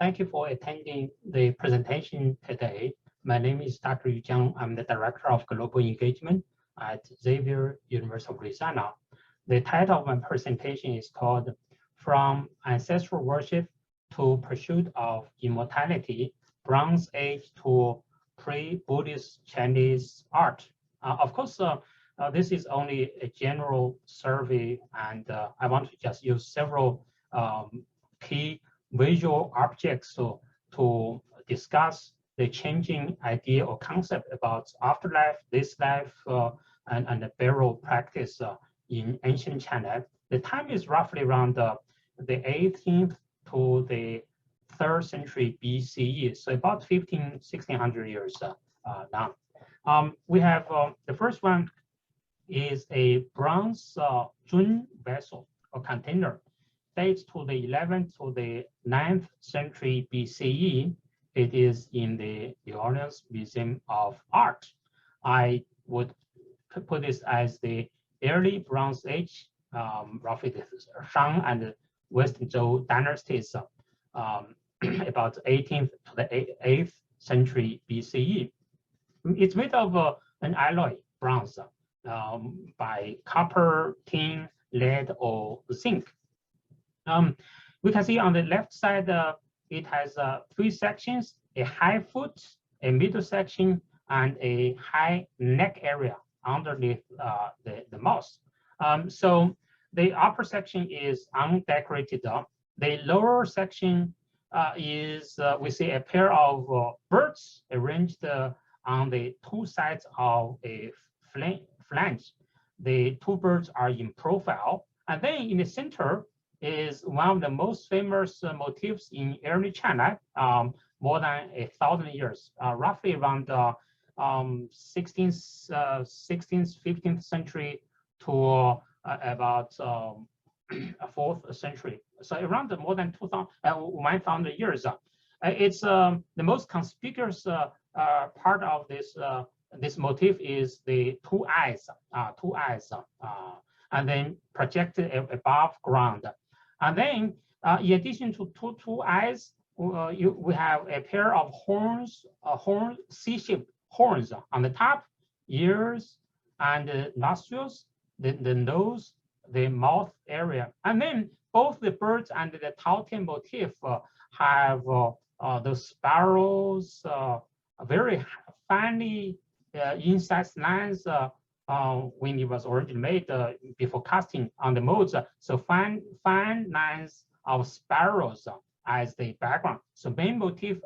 Thank you for attending the presentation today. My name is Dr. Jiang. I'm the Director of Global Engagement at Xavier University of Louisiana. The title of my presentation is called From Ancestral Worship to Pursuit of Immortality, Bronze Age to Pre-Buddhist Chinese Art. Of course, this is only a general survey, and I want to just use several key visual objects to discuss the changing idea or concept about afterlife, this life, and the burial practice in ancient China. The time is roughly around the 18th to the 3rd century BCE, so about 1600 years now. We have the first one is a bronze Tun Vessel or container, dates to the 11th to the 9th century BCE. It is in the New Orleans Museum of Art. I would put this as the early Bronze Age, roughly the Shang and Western Zhou dynasties, about 18th to the 8th century BCE. It's made of an alloy, bronze, by copper, tin, lead, or zinc. We can see on the left side, it has 3 sections: a high foot, a middle section, and a high neck area underneath the mouth. So the upper section is undecorated. The lower section is, we see a pair of birds arranged on the 2 sides of a flange. The 2 birds are in profile. And then in the center is one of the most famous motifs in early China, more than 1,000 years, roughly around 16th, 15th century to about 4th century. So around more than 1,000 years. It's the most conspicuous part of this motif is the 2 eyes, and then projected above ground. And then, in addition to two eyes, we have a pair of horns, C-shaped horns on the top, ears, and nostrils, the nose, the mouth area. And then both the birds and the Taotian motif have those sparrows, very finely incised lines when it was originally made before casting on the molds. So fine lines of sparrows as the background. So main motif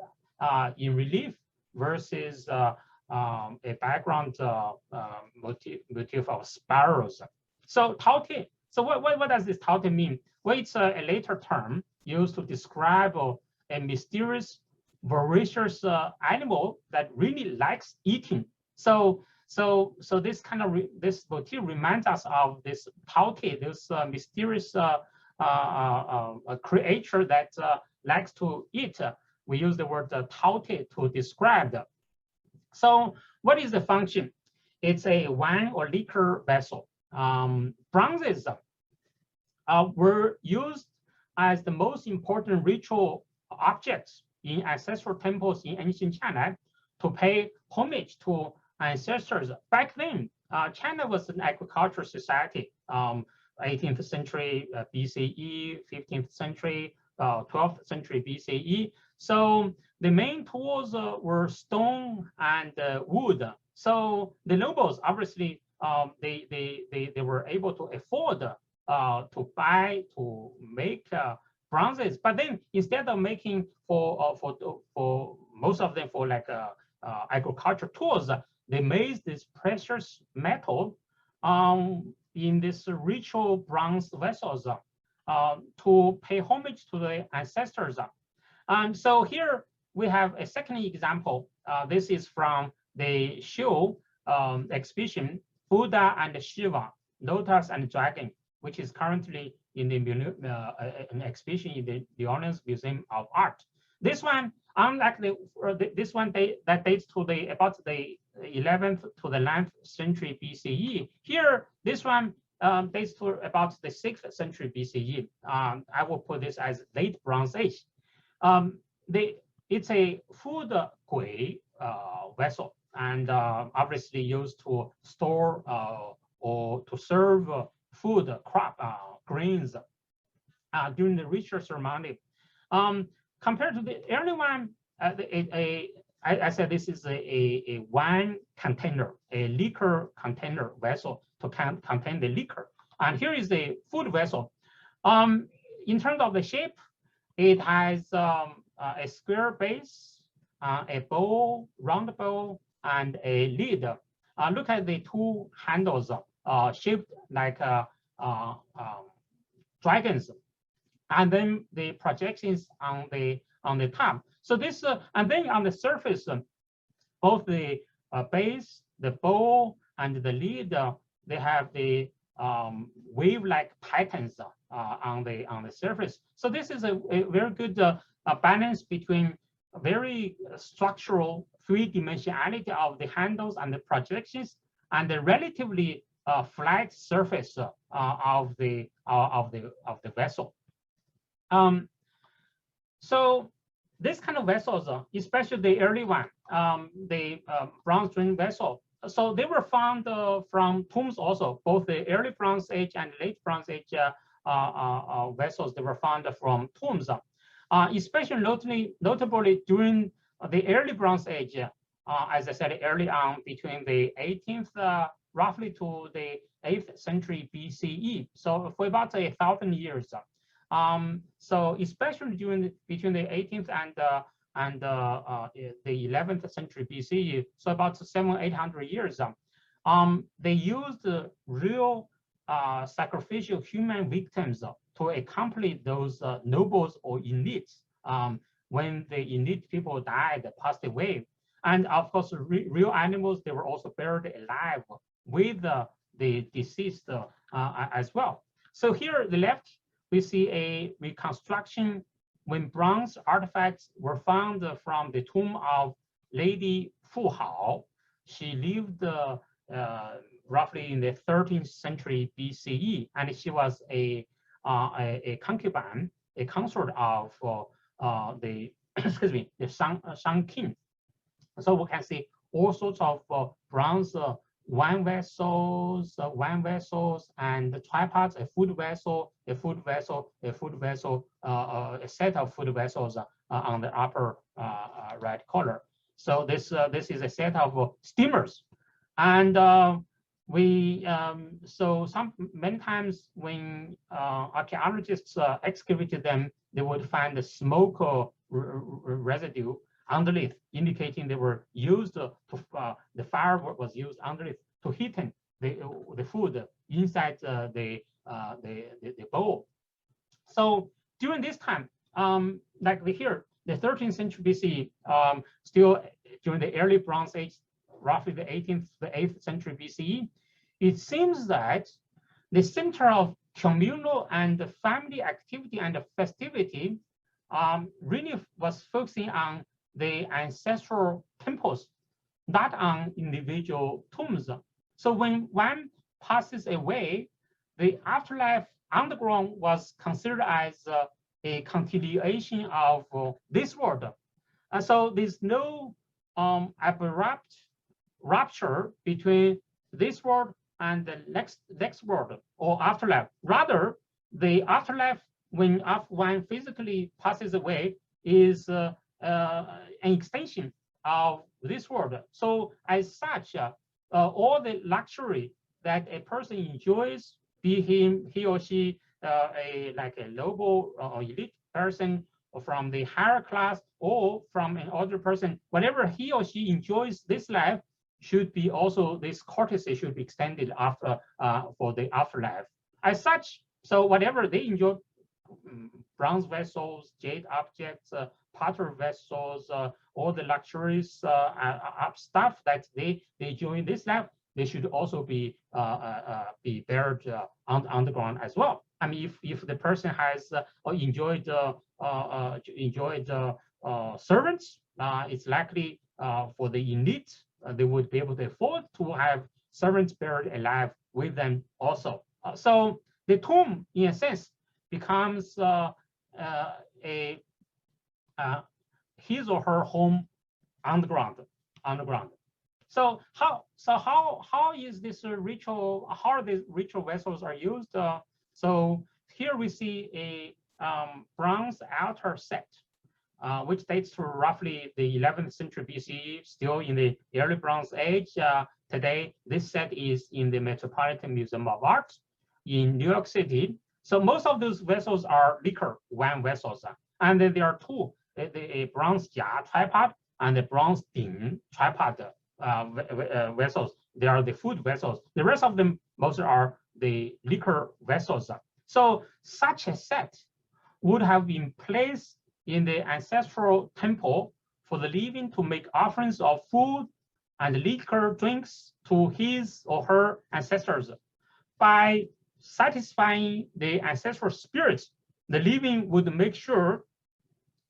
in relief versus a background motif of sparrows. So Taotian. So what does this Taotian mean? Well, it's a later term used to describe a mysterious, voracious animal that really likes eating. So this kind of this motif reminds us of this Taote, this mysterious creature that likes to eat. We use the word Taote to describe them. So what is the function? It's a wine or liquor vessel. Bronzes were used as the most important ritual objects in ancestral temples in ancient China to pay homage to ancestors. Back then, China was an agricultural society, 18th century BCE, 15th century, 12th century BCE. So the main tools were stone and wood. So the nobles, obviously, they were able to afford to buy, to make bronzes. But then instead of making for most of them for like agriculture tools, they made this precious metal in this ritual bronze vessels to pay homage to the ancestors. And so here we have a second example. This is from the show exhibition, Buddha and Shiva, Lotus and Dragon, which is currently in the an exhibition in the New Orleans Museum of Art. This one, unlike this one that dates to about the 11th to the 9th century BCE. Here, this one dates to about the 6th century BCE. I will put this as late Bronze Age. it's a food grade vessel, and obviously used to store or to serve food, crop, grains during the ritual ceremony. Compared to the early one, I said this is a wine container, a liquor container vessel to contain the liquor. And here is a food vessel. In terms of the shape, it has a square base, a bowl, round bowl, and a lid. Look at the two handles shaped like dragons, and then the projections on the top. So this, and then on the surface, both the base, the bowl, and the lid, they have the wave-like patterns on the surface. So this is a very good balance between very structural three-dimensionality of the handles and the projections, and the relatively flat surface of the vessel. So this kind of vessels, especially the early one, the Bronze Age vessel, so they were found from tombs also. Both the early Bronze Age and late Bronze Age vessels, they were found from tombs. Especially notably during the early Bronze Age, as I said early on, between the 18th roughly to the 8th century BCE. So for about 1,000 years. So especially between the 18th and the 11th century BCE, so about 700-800 years, they used real sacrificial human victims to accompany those nobles or elites when the elite people died, passed away. And of course, real animals, they were also buried alive with the deceased as well. So here at the left, we see a reconstruction when bronze artifacts were found from the tomb of Lady Fu Hao. She lived roughly in the 13th century BCE, and she was a concubine, a consort of the excuse me, the Shang King. So we can see all sorts of bronze wine vessels, and tripods, a food vessel, a food vessel, a food vessel, a set of food vessels on the upper right corner. So this is a set of steamers, and so many times when archaeologists excavated them, they would find the smoke residue underneath, indicating they were used to the fire was used underneath to heaten the food inside the bowl. So during this time, like here, the 13th century BCE, still during the early Bronze Age, roughly the 18th to the 8th century BCE, it seems that the center of communal and family activity and festivity really was focusing on the ancestral temples, not on individual tombs. So when one passes away, the afterlife underground was considered as a continuation of this world. And so there's no abrupt rupture between this world and the next world or afterlife. Rather, the afterlife, when one physically passes away, is an extension of this world. So as such, all the luxury that a person enjoys, be he or she like a noble or elite person, or from the higher class, or from an older person, whatever he or she enjoys this life, should be also, this courtesy should be extended after for the afterlife. As such, so whatever they enjoy, bronze vessels, jade objects, potter vessels, all the luxuries stuff that they enjoy in this life, they should also be buried underground as well. I mean, if the person has enjoyed servants, it's likely for the elite, they would be able to afford to have servants buried alive with them also. So the tomb, in a sense, becomes his or her home underground. So how is this ritual? How these ritual vessels are used? So here we see a bronze altar set, which dates to roughly the 11th century BCE, still in the early Bronze Age. Today, this set is in the Metropolitan Museum of Art in New York City. So most of those vessels are liquor wine vessels, and then there are two: a bronze jia tripod and a bronze ding tripod vessels. They are the food vessels. The rest of them, most are the liquor vessels. So such a set would have been placed in the ancestral temple for the living to make offerings of food and liquor drinks to his or her ancestors. By satisfying the ancestral spirits, the living would make sure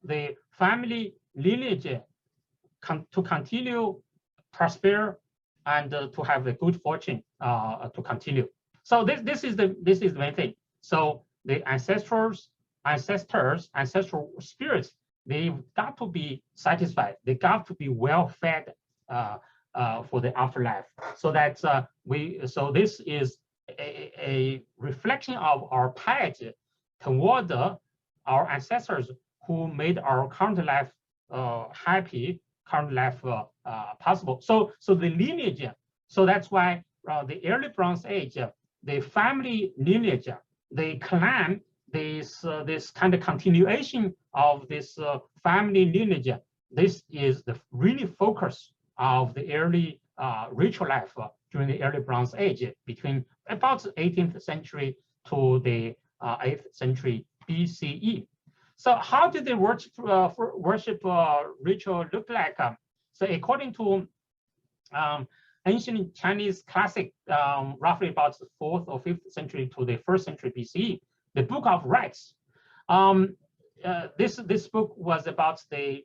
the family lineage to continue prosper and to have a good fortune to continue. So this is the main thing. So the ancestral spirits, they've got to be satisfied. They got to be well fed for the afterlife. So that's so this is a reflection of our piety toward our ancestors who made our current life happy, current life possible. So the lineage. So that's why the early Bronze Age, the family lineage, they claim this kind of continuation of this family lineage. This is the really focus of the early ritual life during the early Bronze Age, between about the 18th century to the 8th century BCE. So how did the worship ritual look like? So according to ancient Chinese classic, roughly about the 4th or 5th century to the 1st century BCE, the Book of Rites. This book was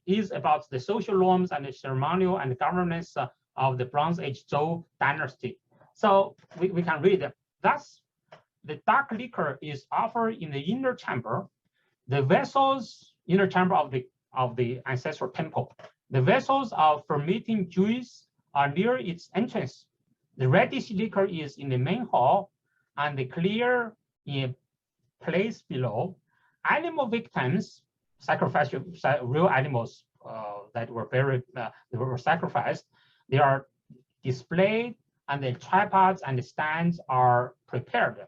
is about the social norms and the ceremonial and the governance of the Bronze Age Zhou dynasty. So we can read it. Thus, the dark liquor is offered in the inner chamber, the vessels inner chamber of the ancestral temple. The vessels of fermenting juice are near its entrance. The reddish liquor is in the main hall, and the clear in a place below. Animal victims, sacrificial real animals that were buried, that were sacrificed, they are displayed, and the tripods and the stands are prepared.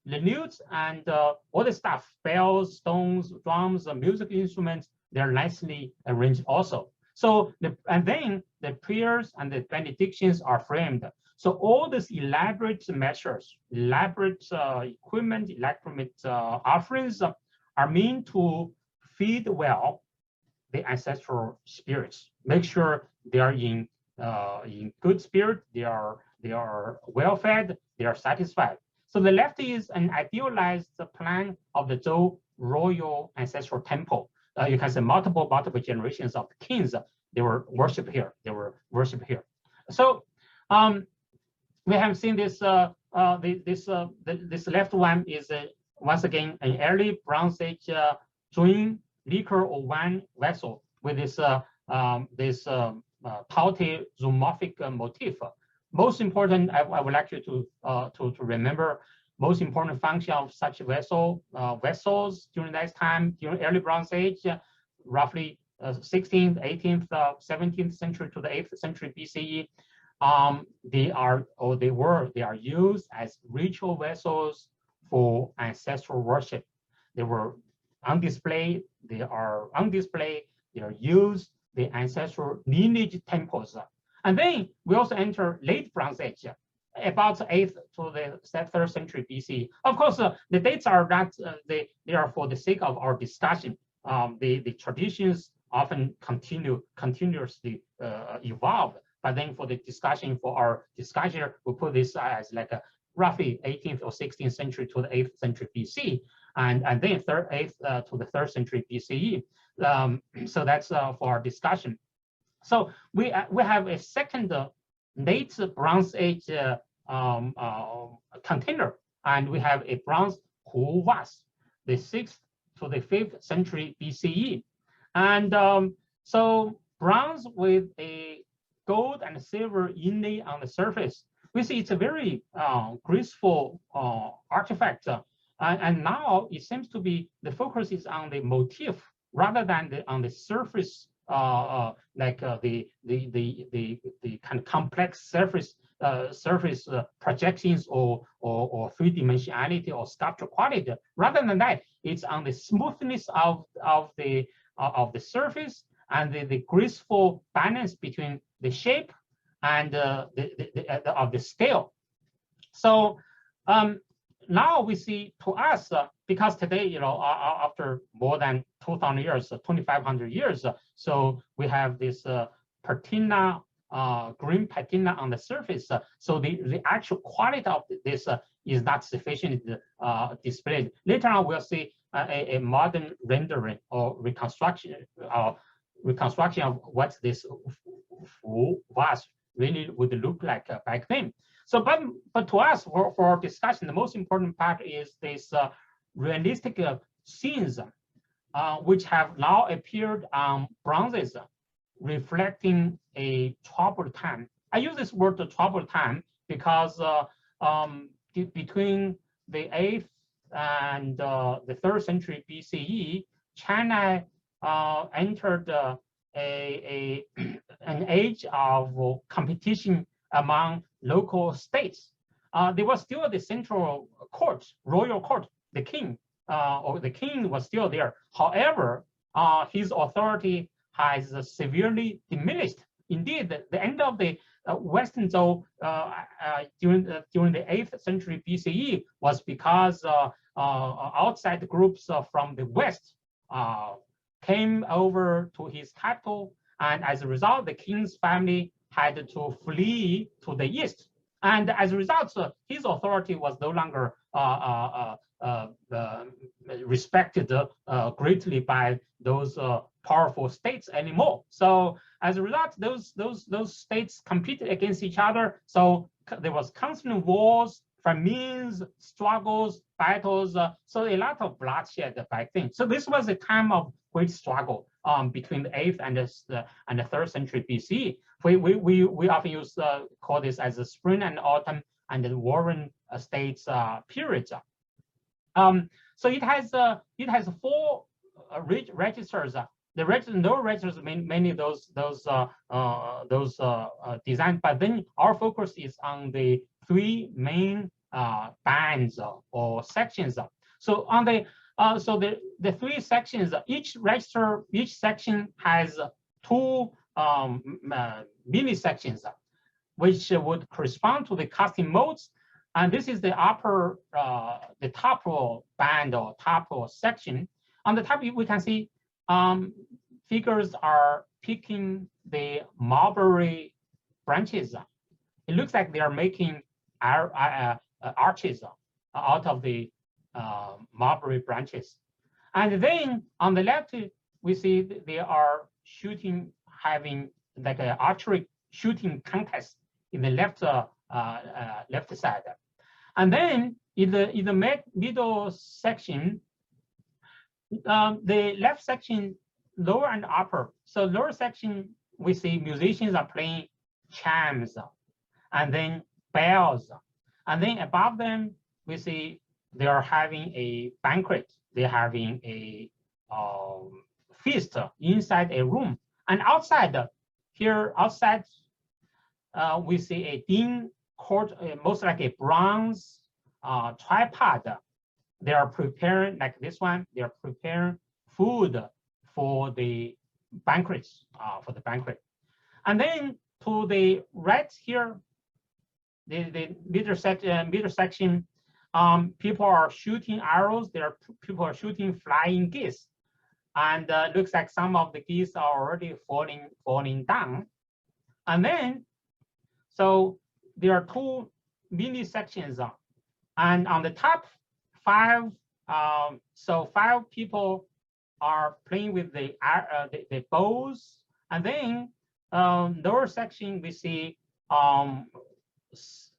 The lutes and all the stuff, bells, stones, drums, music instruments, they're nicely arranged also. So and then the prayers and the benedictions are framed. So all these elaborate measures, elaborate equipment, elaborate offerings are meant to feed well the ancestral spirits. Make sure they are in good spirit, they are well fed, they are satisfied. So the left is an idealized plan of the Zhou royal ancestral temple. You can say multiple generations of kings. They were worshipped here. So we have seen this. This left one is once again an early Bronze Age Zhun liquor or wine vessel with this taute zoomorphic motif. Most important, I would like you to remember, most important function of such vessels during that time, during early Bronze Age, roughly 16th, 18th, 17th century to the 8th century BCE. They are used as ritual vessels for ancestral worship. They were on display. They are used the ancestral lineage temples. And then we also enter late Bronze Age, about 8th to the 3rd century BC. Of course, the dates are not, they are for the sake of our discussion. The traditions often continuously evolve. But then for the discussion, for our discussion, we put this as like a roughly 18th or 16th century to the 8th century BC, and then 8th to the 3rd century BCE. So that's for our discussion. So we have a second late Bronze Age container, and we have a bronze Hu vase, the 6th to the 5th century BCE. And So bronze with a gold and silver inlay on the surface, we see it's a very graceful artifact. And now it seems to be the focus is on the motif rather than on the surface, like the kind of complex surface projections or three-dimensionality or sculptural quality. Rather than that, it's on the smoothness of the surface and the graceful balance between the shape and of the scale. So now we see, to us, because today, after more than 2,000 years, 2,500 years, so we have this patina, green patina on the surface. So the actual quality of this is not sufficiently displayed. Later on, we'll see a modern rendering or reconstruction of what this vase really would look like back then. So, but to us, for our discussion, the most important part is this realistic scenes, which have now appeared on bronzes, reflecting a troubled time. I use this word troubled time because between the 8th and the 3rd century BCE, China entered an age of competition among local states. There was still the central court, royal court, the king, or the king was still there. However, his authority has severely diminished. Indeed, the end of the Western Zhou during the 8th century BCE was because outside groups from the West came over to his capital, and as a result, the king's family had to flee to the east. And as a result, his authority was no longer respected greatly by those powerful states anymore. So as a result, those states competed against each other. So there was constant wars, famines, struggles, battles. So a lot of bloodshed back then. So this was a time of great struggle between the 8th and the 3rd century BC. We often call this as the spring and autumn and the warring states periods. So it has 4 registers. The no registers, many of those designs. But then our focus is on the 3 main bands or sections. So on the the 3 sections, each section has 2 mini sections, which would correspond to the casting modes. And this is the the top band or top section. On the top, we can see figures are picking the mulberry branches. It looks like they are making arches out of the mulberry branches. And then on the left, we see they are having like an archery shooting contest in the left side. And then in the middle section, the left section, lower and upper. So lower section, we see musicians are playing chimes and then bells. And then above them, we see they are having a banquet. They're having a feast inside a room. And outside, we see a dim court, most like a bronze tripod. They are preparing, like this one, they are preparing food for the banquets, And then to the right here, the middle section, people are shooting arrows. People are shooting flying geese. And looks like some of the geese are already falling down. And then, so there are 2 mini sections. And on the top 5, so 5 people are playing with the bows. And then lower section, we see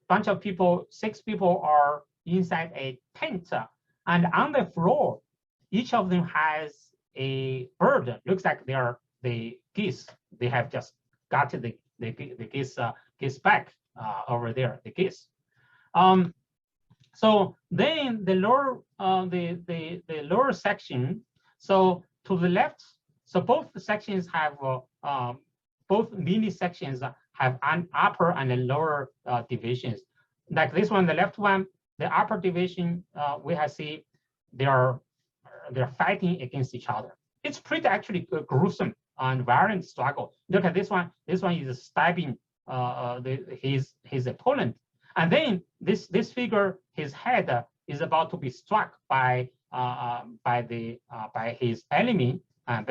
bunch of people, 6 people are inside a tent. And on the floor, each of them has a bird. Looks like they are the geese. They have just got the geese back over there, the geese. So then the lower the lower section. So to the left, so both sections have both mini sections have an upper and a lower divisions. Like this one, the left one, the upper division, we have see they're fighting against each other. It's pretty actually gruesome and violent struggle. Look at this one. This one is stabbing his opponent, and then this figure, his head is about to be struck by his enemy, and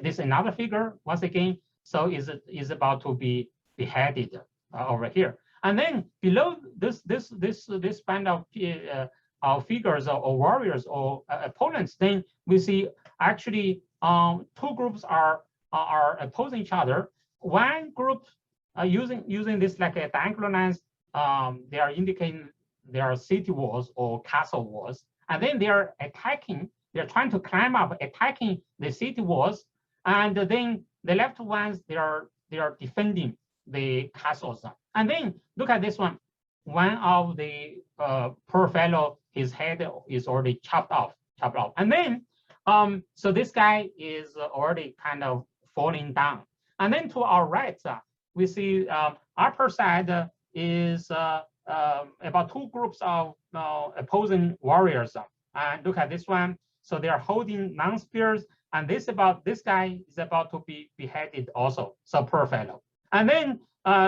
this another figure once again. So is about to be beheaded over here, and then below this band of figures or warriors or opponents, then we see actually two groups are opposing each other. One group using this like a diagonal lines, they are indicating there are city walls or castle walls, and then they are attacking. They are trying to climb up, attacking the city walls, and then the left ones they are defending the castles. And then look at this one. One of the poor fellow, his head is already chopped off, and then so this guy is already kind of falling down. And then to our right, we see upper side is about two groups of opposing warriors. And look at this one. So they are holding long spears, and this guy is about to be beheaded also. So poor fellow. And then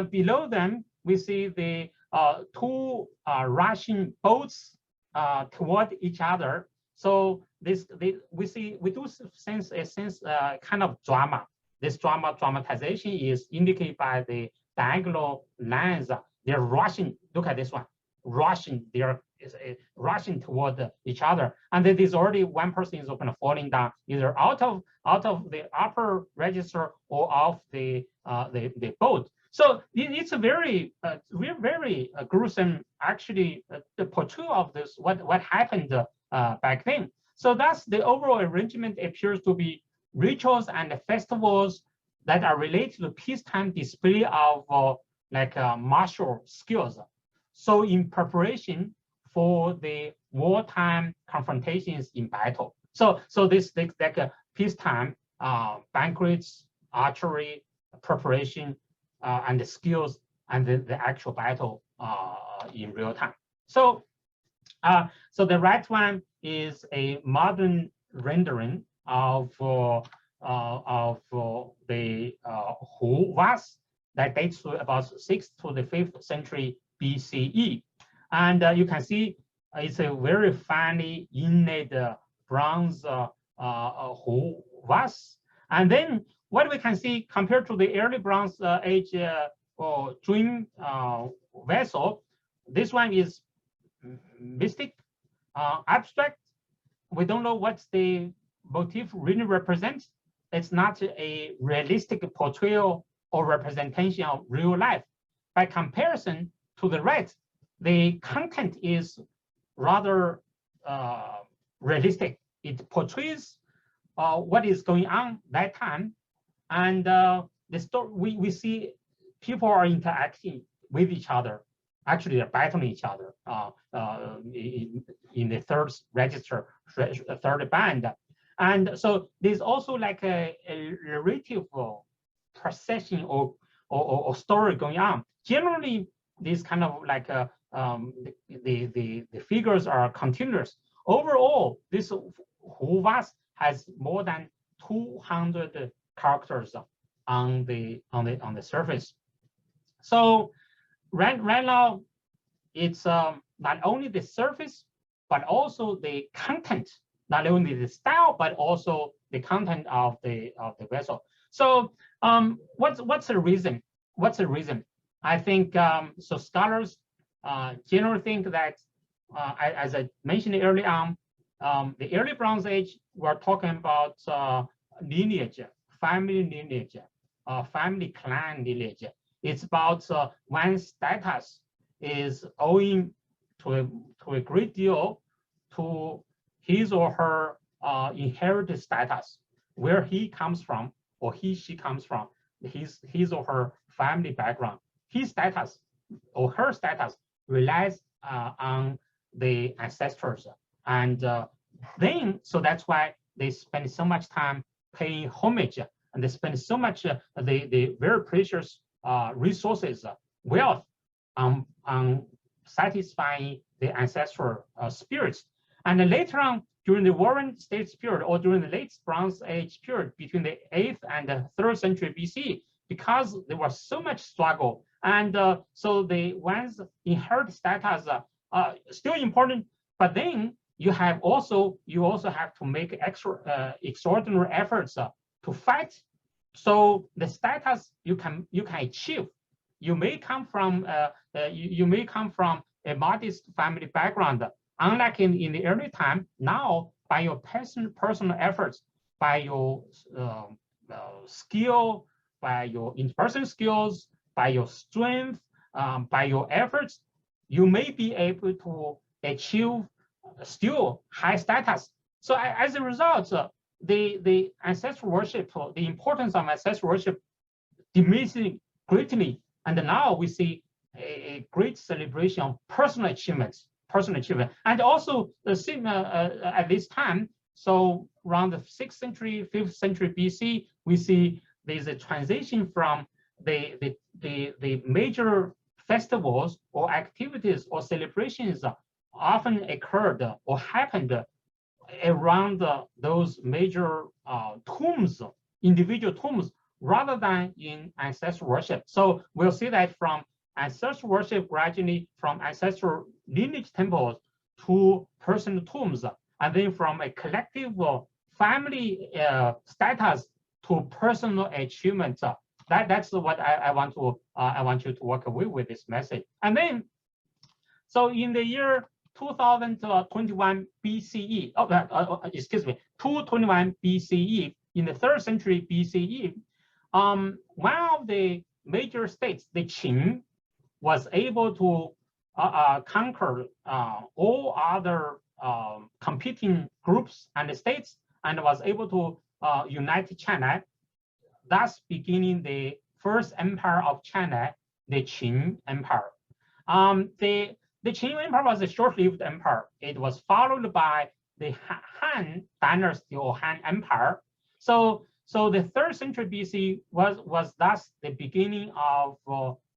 below them, we see the two rushing boats toward each other. So we do sense a kind of drama. This dramatization is indicated by the diagonal lines. They're rushing. Look at this one, rushing. They're rushing toward each other, and then there's already one person is kind of falling down, either out of the upper register or off the boat. So it's a very gruesome actually the portrayal of this what happened back then. So that's the overall arrangement appears to be rituals and festivals that are related to peacetime display of martial skills. So in preparation for the wartime confrontations in battle. So this like a peacetime banquets, archery, preparation, and the skills and the actual battle in real time. So the right one is a modern rendering of the Hu vase that dates to about 6th to the 5th century BCE. And you can see it's a very finely inlaid bronze Hu vase. And then what we can see compared to the early Bronze Age or Tun Vessel, this one is mystic, abstract. We don't know what the motif really represents. It's not a realistic portrayal or representation of real life. By comparison to the right, the content is rather realistic. It portrays what is going on that time, and the story we see people are interacting with each other. Actually, they're battling each other in the third register, third band, and so there's also like a narrative procession or story going on. Generally, this kind of like the figures are continuous. Overall, this Hu vase has more than 200 characters on the surface. So right now, it's not only the surface, but also the content. Not only the style, but also the content of the vessel. So what's the reason? What's the reason? I think so. Scholars generally think that, as I mentioned early on, the early Bronze Age, we're talking about lineage, family lineage, family clan lineage. It's about one's status is owing to a great deal to his or her inherited status. where he comes from or she comes from, his or her family background, his status or her status relies on the ancestors. And then, so that's why they spend so much time paying homage, and they spend so much the very precious resources, wealth on satisfying the ancestral spirits. And then later on, during the Warring States period, or during the late Bronze Age period, between the 8th and the 3rd century BC, because there was so much struggle, and so the one's inherent status still important, but then you also have to make extraordinary efforts to fight. So the status you can achieve, you may come from a modest family background. Unlike in the early time, now by your personal efforts, by your skill, by your interpersonal skills, by your strength, by your efforts, you may be able to achieve still high status. So as a result, the ancestral worship, the importance of ancestral worship diminishing greatly. And now we see a great celebration of personal achievements. And also at this time, so around the 6th century, 5th century BC, we see there's a transition from the major festivals or activities or celebrations often occurred or happened around those major tombs, individual tombs, rather than in ancestral worship. So we'll see that from ancestral worship gradually from ancestral lineage temples to personal tombs, and then from a collective family status to personal achievements. That's what I want you to walk away with this message. And then, so in the year 2021 BCE, 221 BCE, in the 3rd century BCE, one of the major states, the Qing, was able to conquer all other competing groups and states, and was able to unite China, thus beginning the first empire of China, the Qing Empire. The Qing Empire was a short-lived empire. It was followed by the Han Dynasty or Han Empire. So the 3rd century BC was thus the beginning of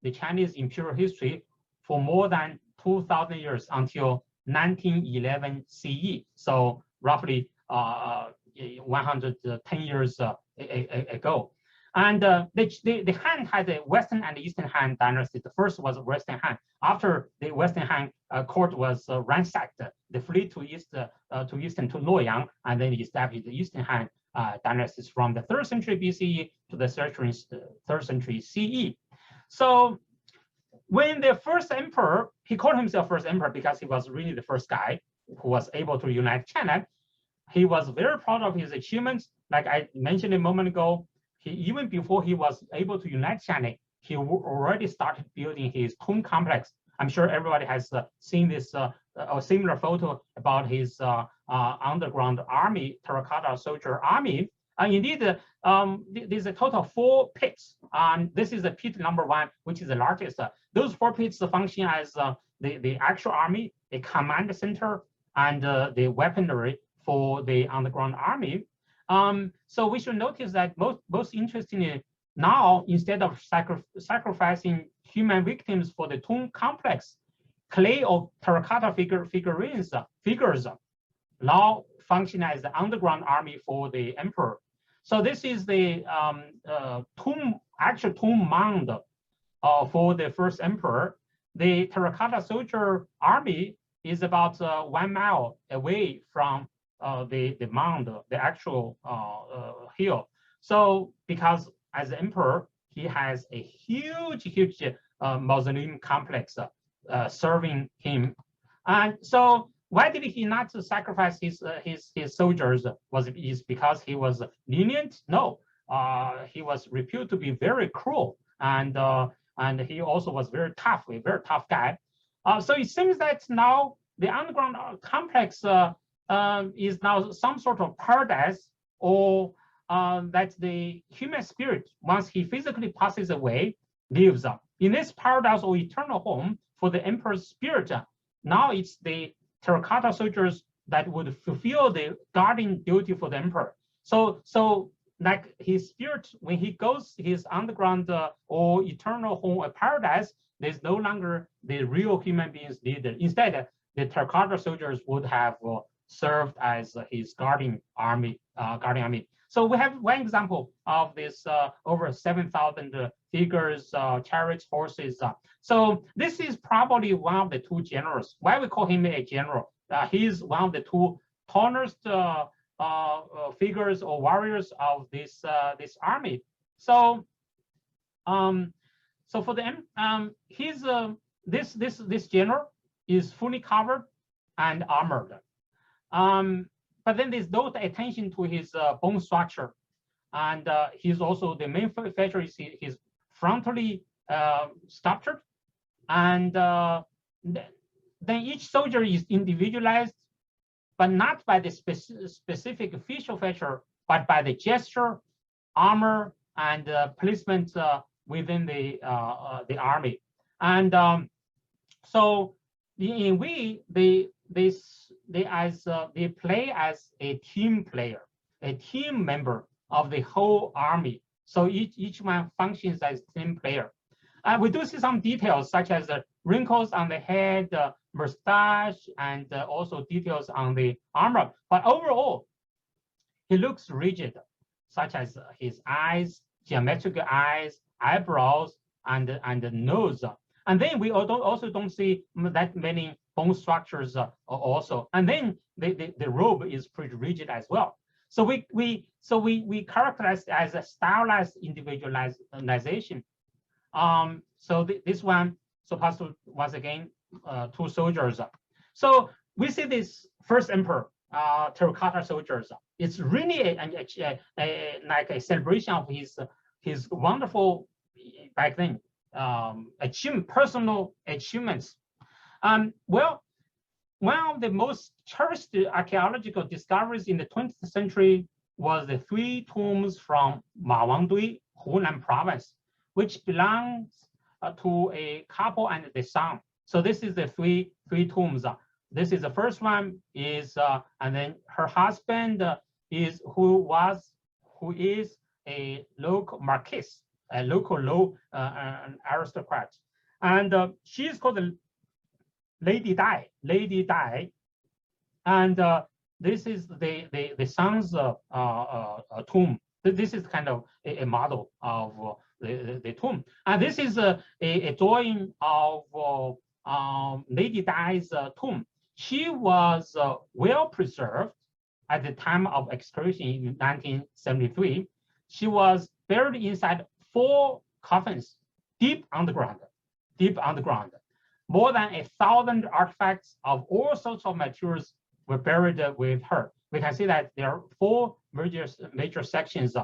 the Chinese imperial history for more than 2,000 years until 1911 CE. So roughly 110 years ago. And the Han had the Western and Eastern Han dynasty. The first was Western Han. After the Western Han court was ransacked, they fled to eastern to Luoyang, and then established the Eastern Han dynasties from the 3rd century BCE to the 3rd century CE. So when the first emperor, he called himself first emperor because he was really the first guy who was able to unite China. He was very proud of his achievements. Like I mentioned a moment ago, even before he was able to unite China, he already started building his tomb complex. I'm sure everybody has seen this a similar photo about his underground army, Terracotta Soldier army. Indeed, there's a total of 4 pits. This is the pit number 1, which is the largest. Those 4 pits function as the actual army, a command center, and the weaponry for the underground army. So we should notice that most interestingly, now instead of sacrificing human victims for the tomb complex, clay or terracotta figures now function as the underground army for the emperor. So this is the actual tomb mound for the first emperor. The Terracotta Soldier army is about 1 mile away from the mound, the actual hill. So because as the emperor, he has a huge mausoleum complex serving him. And so why did he not sacrifice his soldiers? Is because he was lenient? No, he was reputed to be very cruel, and he also was very tough, a very tough guy. So it seems that now the underground complex is now some sort of paradise or that the human spirit, once he physically passes away, lives in this paradise or eternal home for the emperor's spirit. Now it's the Terracotta Soldiers that would fulfill the guardian duty for the emperor. So like his spirit, when he goes his underground or eternal home or paradise, there's no longer the real human beings leader. Instead, the Terracotta Soldiers would have served as his guardian army. So we have one example of this over 7,000 figures, chariots, horses. So this is probably one of the two generals. Why we call him a general? He's one of the two tallest figures or warriors of this army. So so for them, this general is fully covered and armored. But then there's no attention to his bone structure, and he's also the main feature is he's frontally sculptured, and then each soldier is individualized, but not by the specific facial feature, but by the gesture, armor, and placement within the army. And so in we they play as a team player, a team member of the whole army. So each one functions as team player. We do see some details such as wrinkles on the head, mustache, and also details on the armor. But overall, he looks rigid, such as his eyes, geometrical eyes, eyebrows, and the nose. And then we also don't see that many bone structures also. And then the robe is pretty rigid as well. So we characterize it as a stylized individualization. So this one supposed to once again two soldiers. So we see this first emperor, Terracotta Soldiers. It's really like a celebration of his wonderful back then personal achievements. Well, one of the most cherished archaeological discoveries in the 20th century was the 3 tombs from Mawangdui, Hunan province, which belongs to a couple and the son. So this is the three tombs. This is the first one is, and then her husband is who is a local marquis, a local low aristocrat, and she is called Lady Dai, and this is the son's tomb. This is kind of a model of the tomb, and this is a drawing of Lady Dai's tomb. She was well preserved at the time of excavation in 1973. She was buried inside 4 coffins deep underground. More than 1,000 artifacts of all sorts of materials were buried with her. We can see that there are 4 major sections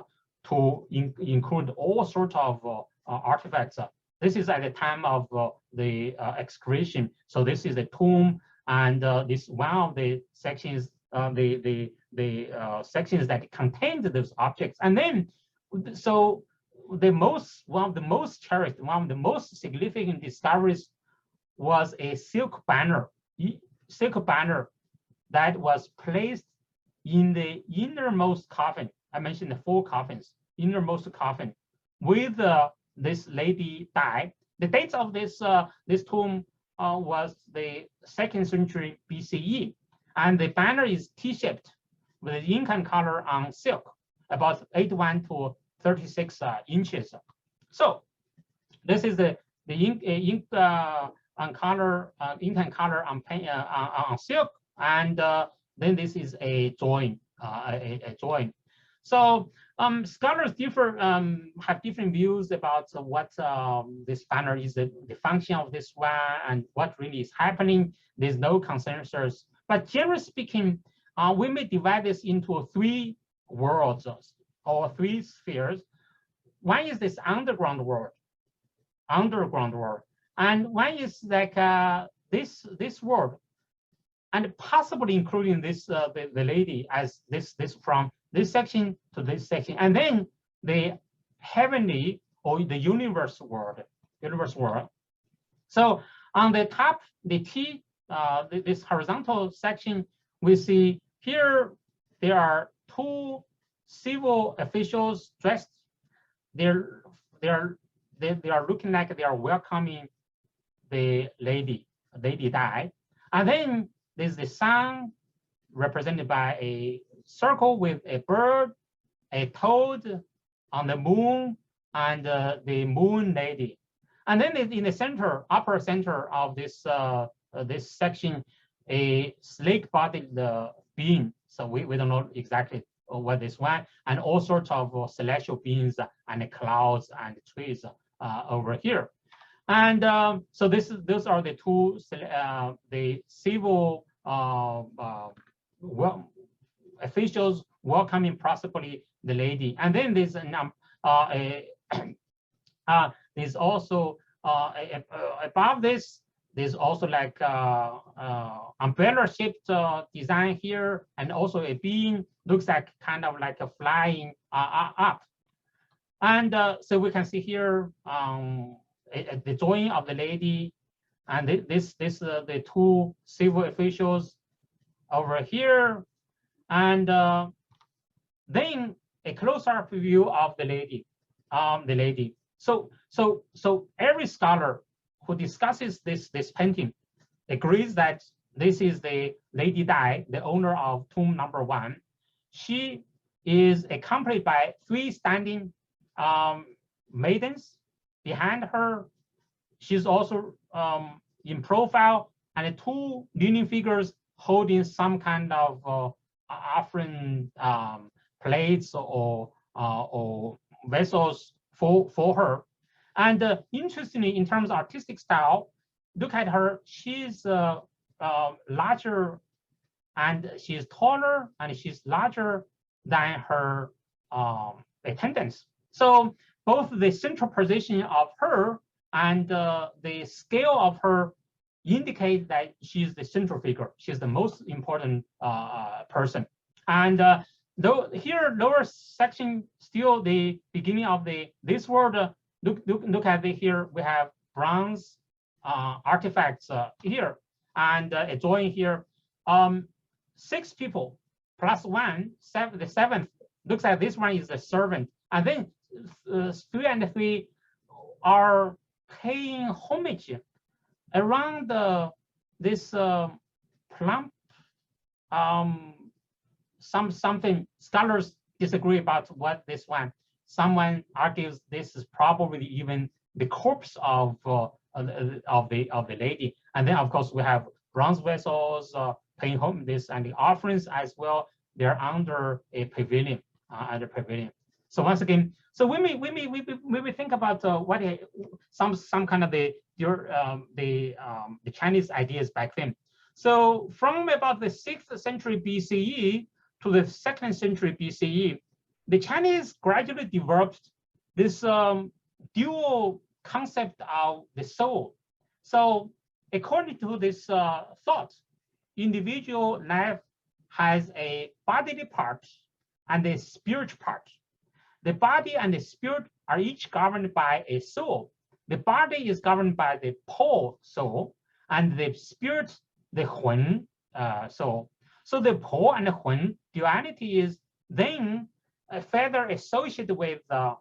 to include all sorts of artifacts. This is at the time of the excavation. So this is a tomb, and this one of the sections, the sections that contained those objects. And then, so one of the most cherished, one of the most significant discoveries was a silk banner that was placed in the innermost coffin. I mentioned the 4 coffins, innermost coffin, with this Lady Dai. The dates of this tomb was the 2nd century BCE, and the banner is T-shaped with Incan color on silk, about 81 to 36 inches. So this is the Incan color on silk, and then this is a drawing, So scholars have different views about what this banner is, the function of this one, and what really is happening. There's no consensus. But generally speaking, we may divide this into 3 worlds or 3 spheres. One is this underground world, and one is like this world, and possibly including this the lady as this from this section to this section, and then the heavenly or the universe world. So on the top, the T, this horizontal section, we see here there are two civil officials dressed. They are looking like they are welcoming the lady Dai. And then there's the sun represented by a circle with a bird, a toad on the moon, and the moon lady. And then in the center, upper center of this this section, a snake-bodied being. So we don't know exactly what this one, and all sorts of celestial beings and clouds and trees over here. And so those are the two the civil officials welcoming possibly the lady. And then there's there's also above this, there's also like umbrella-shaped design here, and also a being looks like kind of like a flying up. And so we can see here the drawing of the lady, and the two civil officials over here, and then a close-up view of the lady. So every scholar who discusses this painting agrees that this is the Lady Dai, the owner of tomb number 1. She is accompanied by 3 standing maidens behind her. She's also in profile, and 2 kneeling figures holding some kind of offering plates or vessels for her. And interestingly, in terms of artistic style, look at her. She's larger, and she's taller, and she's larger than her attendants. So both the central position of her and the scale of her indicate that she's the central figure. She's the most important person. And though here, lower section, still the beginning of this world. Look at it here. We have bronze artifacts here, and a drawing here. 6 people plus 1, the 7th. Looks like this one is the servant, and then 3 and 3 are paying homage around this plump. Something scholars disagree about what this one. Someone argues this is probably even the corpse of the lady. And then of course we have bronze vessels paying home this and the offerings as well. They're under a pavilion, So once again, so when we think about what some kind of the Chinese ideas back then. So from about the 6th century BCE to the 2nd century BCE, the Chinese gradually developed this dual concept of the soul. So according to this thought, individual life has a bodily part and a spiritual part. The body and the spirit are each governed by a soul. The body is governed by the Po soul, and the spirit, the Hun soul. So the Po and the Hun duality is then further associated with the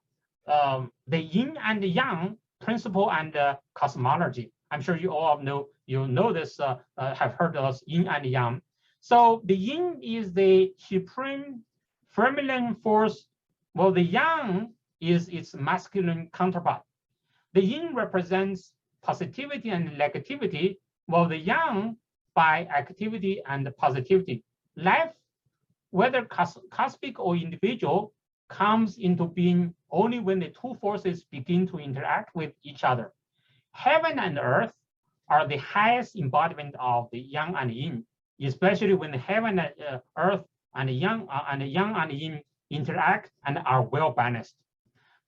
yin and the yang principle and cosmology. I'm sure you all know this, have heard of yin and yang. So the yin is the supreme feminine force, while the yang is its masculine counterpart. The yin represents positivity and negativity, while the yang by activity and positivity. Life, whether cosmic or individual, comes into being only when the 2 forces begin to interact with each other. Heaven and earth are the highest embodiment of the yang and yin, especially when the heaven and earth and the yang and yin interact and are well balanced.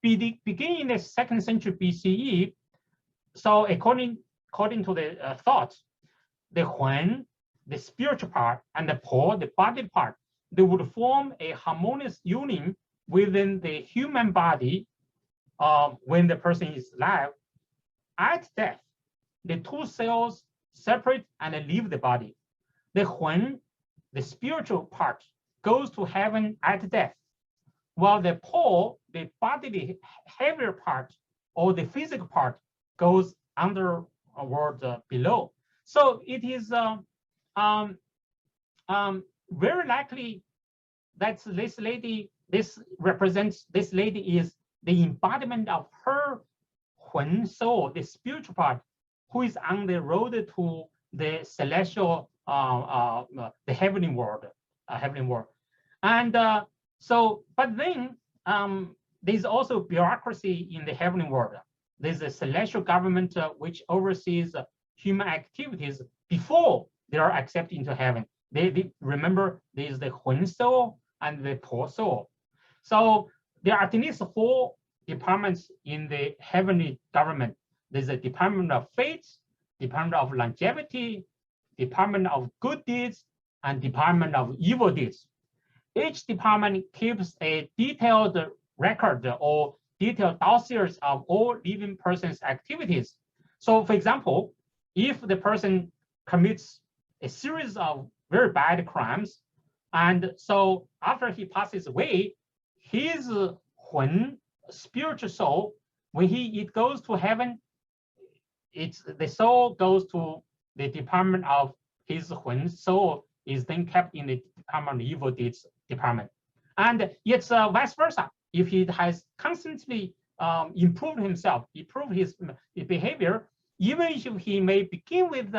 Beginning in the 2nd century BCE, so according to the thought, the Hun, the spiritual part, and the Po, the body part, they would form a harmonious union within the human body when the person is alive. At death, the two cells separate and leave the body. The Hun, the spiritual part, goes to heaven at death, while the Po, the bodily heavier part, or the physical part, goes underworld below. So it is very likely that this lady is the embodiment of her Hun soul, the spiritual part, who is on the road to the celestial, the heavenly world, And so, but then there's also bureaucracy in the heavenly world. There's a celestial government which oversees human activities before they are accepted into heaven. They remember there's the Hun soul and the Po soul. So there are at least 4 departments in the heavenly government. There's a Department of Fate, Department of Longevity, Department of Good Deeds, and Department of Evil Deeds. Each department keeps a detailed record or detailed dossiers of all living persons' activities. So, for example, if the person commits a series of very bad crimes, and so after he passes away, his Hun, spiritual soul, when it goes to heaven, the soul goes to the department of his Hun soul, is then kept in the Department of Evil Deeds department. And it's vice versa. If he has constantly improved himself, improved his behavior, even if he may begin with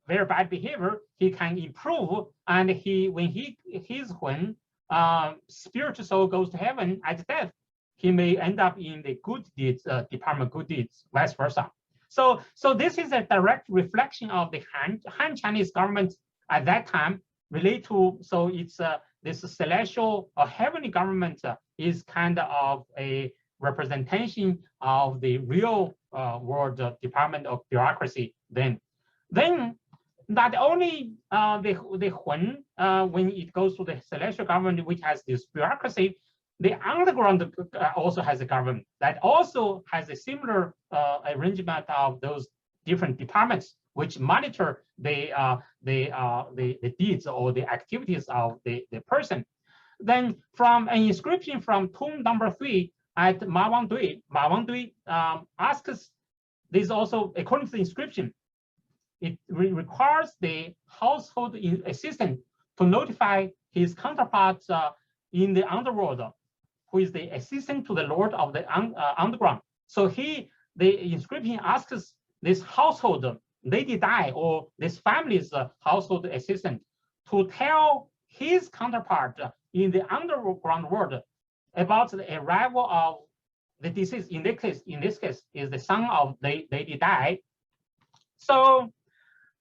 very bad behavior, he can improve. And when his Hun spiritual soul goes to heaven at death, he may end up in the good deeds department, good deeds, vice versa. So this is a direct reflection of the Han Chinese government at that time relate to. So it's this celestial or heavenly government is kind of a representation of the real world department of bureaucracy. Then not only the Hun, when it goes to the celestial government, which has this bureaucracy, the underground also has a government that also has a similar arrangement of those different departments, which monitor the deeds or the activities of the person. Then from an inscription from tomb number 3 at Ma Wang Dui asks, this also, according to the inscription, it requires the household assistant to notify his counterparts in the underworld, who is the assistant to the Lord of the underground. So the inscription asks this household lady Dai or this family's household assistant to tell his counterpart in the underground world about the arrival of the deceased. In this case, is the son of Lady Dai. So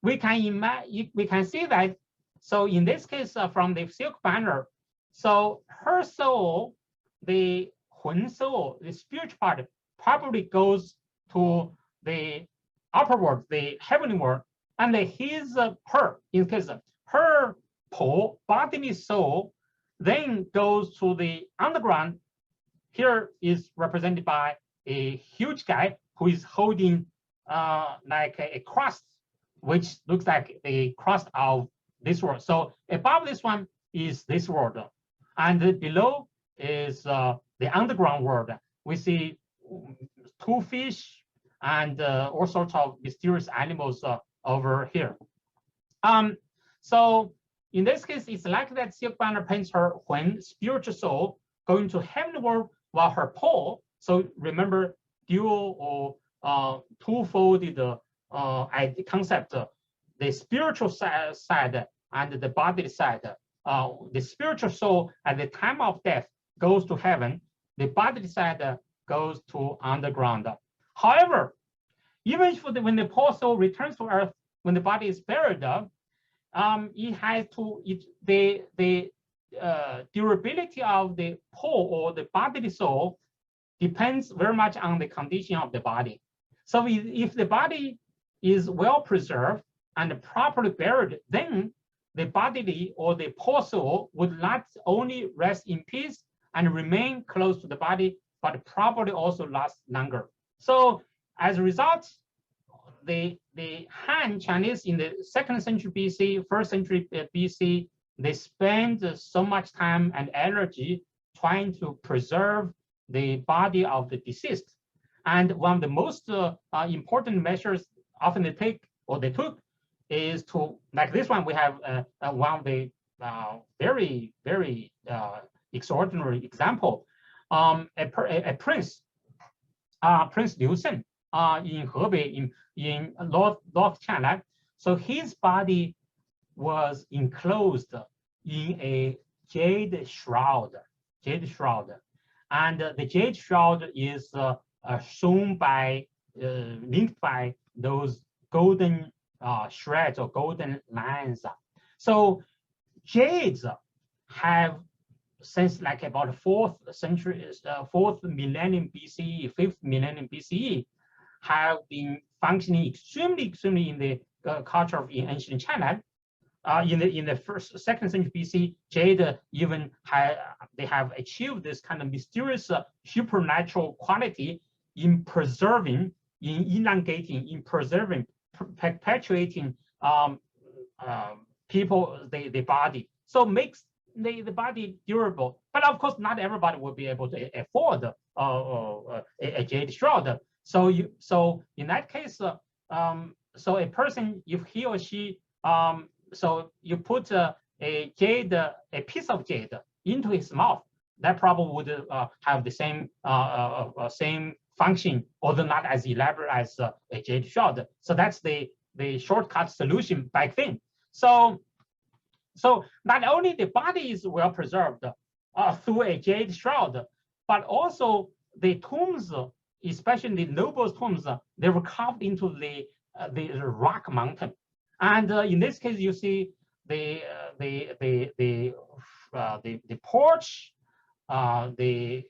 we can see that. So in this case, from the silk banner, so her soul, the Hun soul, the spiritual part, probably goes to the upper world, the heavenly world, and her, in case of her Po, bodily soul, then goes to the underground. Here is represented by a huge guy who is holding like a crust, which looks like a crust of this world. So above this one is this world, and below is the underground world. We see 2 fish and all sorts of mysterious animals over here. So in this case, it's like that silk banner paints her Hun spiritual soul going to heavenly world, while her Po, so remember dual or two-folded concept, the spiritual side and the bodily side. The spiritual soul at the time of death goes to heaven. The bodily side goes to underground. However, even if when the Po soul returns to earth, when the body is buried, it has to the durability of the Po or the bodily soul depends very much on the condition of the body. So if the body is well preserved and properly buried, then the bodily or the poor soul would not only rest in peace and remain close to the body, but probably also last longer. So as a result, the Han Chinese in the 2nd century BC, 1st century BC, they spend so much time and energy trying to preserve the body of the deceased. And one of the most important measures often they took is to, like this one, we have one of the very, very extraordinary example. A prince, Prince Liu Shen, in Hebei, in North China. So his body was enclosed in a jade shroud. And the jade shroud is shown by, linked by those golden shreds or golden lines. So jades have, since like about 4th millennium BCE, 5th millennium BCE, have been functioning extremely in the culture of in ancient China. In the 2nd century BC, jade even they have achieved this kind of mysterious supernatural quality in preserving, in elongating, in preserving, perpetuating people, the body. So makes the body durable. But of course, not everybody will be able to afford a jade shroud. So in that case, so a person, if he or she, so you put a piece of jade into his mouth, that probably would have the same function, although not as elaborate as a jade shroud. So that's the shortcut solution back then. So not only the body is well preserved through a jade shroud, but also the tombs, especially the nobles' tombs, they were carved into the rock mountain. And in this case, you see the porch, the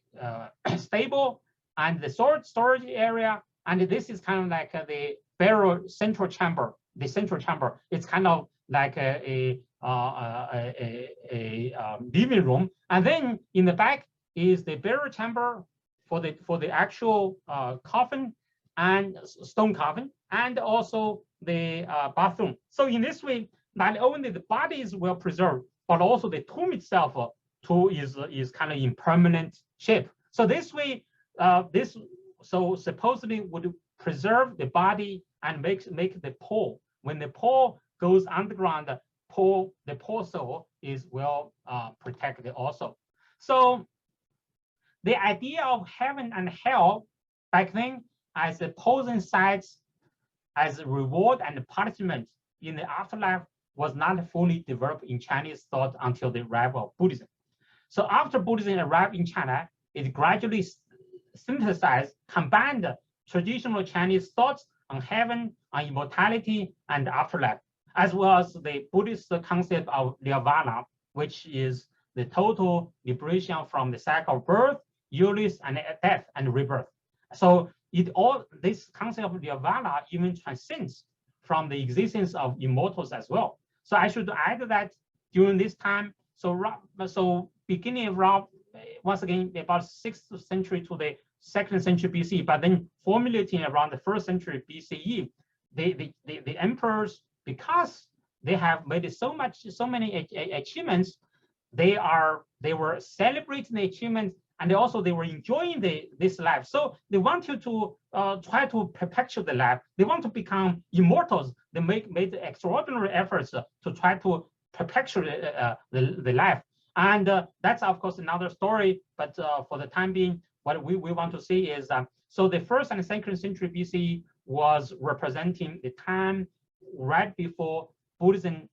stable, and the storage area. And this is kind of like the burial central chamber. The central chamber, it's kind of like a living room. And then in the back is the burial chamber for the actual coffin and stone coffin, and also the bathroom. So in this way, not only the body is well preserved, but also the tomb itself too is kind of in permanent shape. So this way, this supposedly would preserve the body and make the pole. When the pole goes underground, the pole soul is well protected also. So the idea of heaven and hell back then as opposing sides, as a reward and punishment in the afterlife, was not fully developed in Chinese thought until the arrival of Buddhism. So after Buddhism arrived in China, it gradually synthesized, combined traditional Chinese thoughts on heaven, on immortality, and afterlife, as well as the Buddhist concept of nirvana, which is the total liberation from the cycle of birth, illness, and death and rebirth. So this concept of nirvana even transcends from the existence of immortals as well. So I should add that during this time, so beginning around, once again, about 6th century to the 2nd century BC, but then formulating around the 1st century BCE, the emperors, because they have made so many achievements, they were celebrating the achievements, and also they were enjoying this life. So they wanted to try to perpetuate the life. They want to become immortals. They made extraordinary efforts to try to perpetuate the life. And that's of course another story. But for the time being, what we want to see is so the 1st and 2nd century BC was representing the time right before Buddhism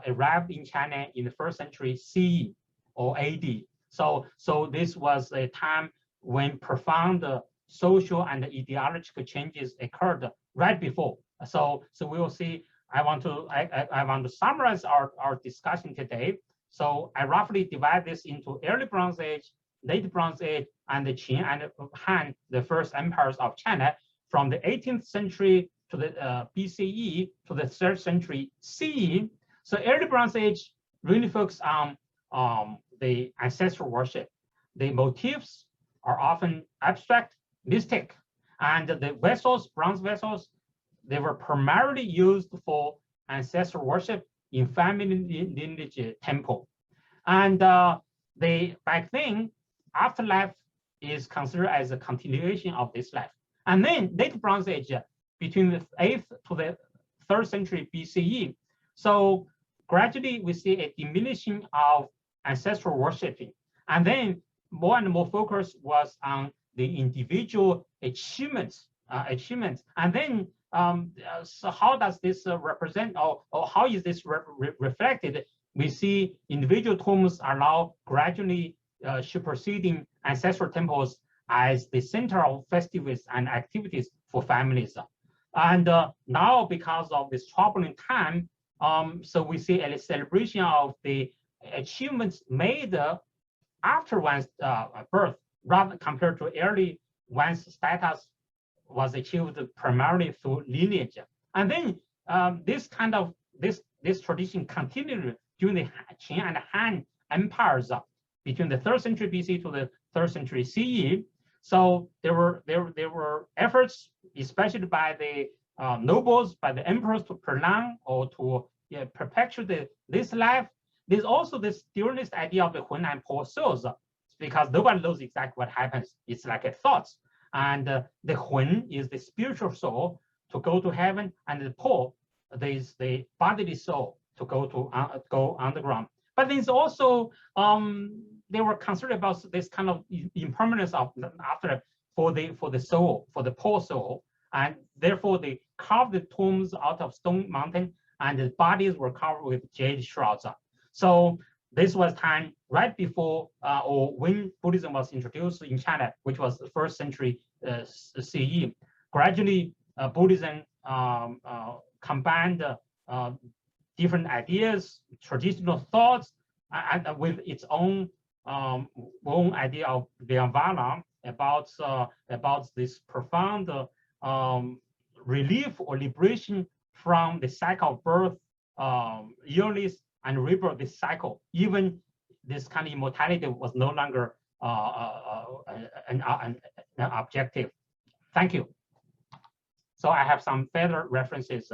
arrived in China in the 1st century CE or AD. So this was a time when profound social and ideological changes occurred right before. So we will see. I want to summarize our discussion today. So I roughly divide this into early Bronze Age, late Bronze Age, and the Qin and Han, the first empires of China, from the 18th century to the BCE to the 3rd century CE. So early Bronze Age really focused on the ancestral worship. The motifs are often abstract, mystic, and the vessels, bronze vessels, they were primarily used for ancestral worship in family lineage temple. And back then, afterlife is considered as a continuation of this life. And then late Bronze Age, between the 8th to the 3rd century BCE, so gradually we see a diminishing of ancestral worshiping. And then more and more focus was on the individual achievements. And then, so how does this represent, or how is this reflected? We see individual tombs are now gradually superseding ancestral temples as the center of festivals and activities for families. And now, because of this troubling time, so we see a celebration of the achievements made after one's birth, rather compared to early one's status was achieved primarily through lineage. And then this tradition continued during the Qin and Han empires between the 3rd century BC to the 3rd century CE. So there were efforts, especially by the nobles, by the emperors, to prolong or to perpetuate this life. There's also this dualist idea of the Hunan poor souls, because nobody knows exactly what happens. It's like a thought. And the Hun is the spiritual soul to go to heaven, and the Po is the bodily soul to go underground. But there's also they were concerned about this kind of impermanence of after for the soul, for the Po soul, and therefore they carved the tombs out of stone mountain, and the bodies were covered with jade shrouds. So this was time right before or when Buddhism was introduced in China, which was the 1st century CE. Gradually, Buddhism combined different ideas, traditional thoughts, and with its own idea of Nirvana about this profound relief or liberation from the cycle of birth, illness, and rebirth. This cycle, even this kind of immortality, was no longer an objective. Thank you. So I have some further references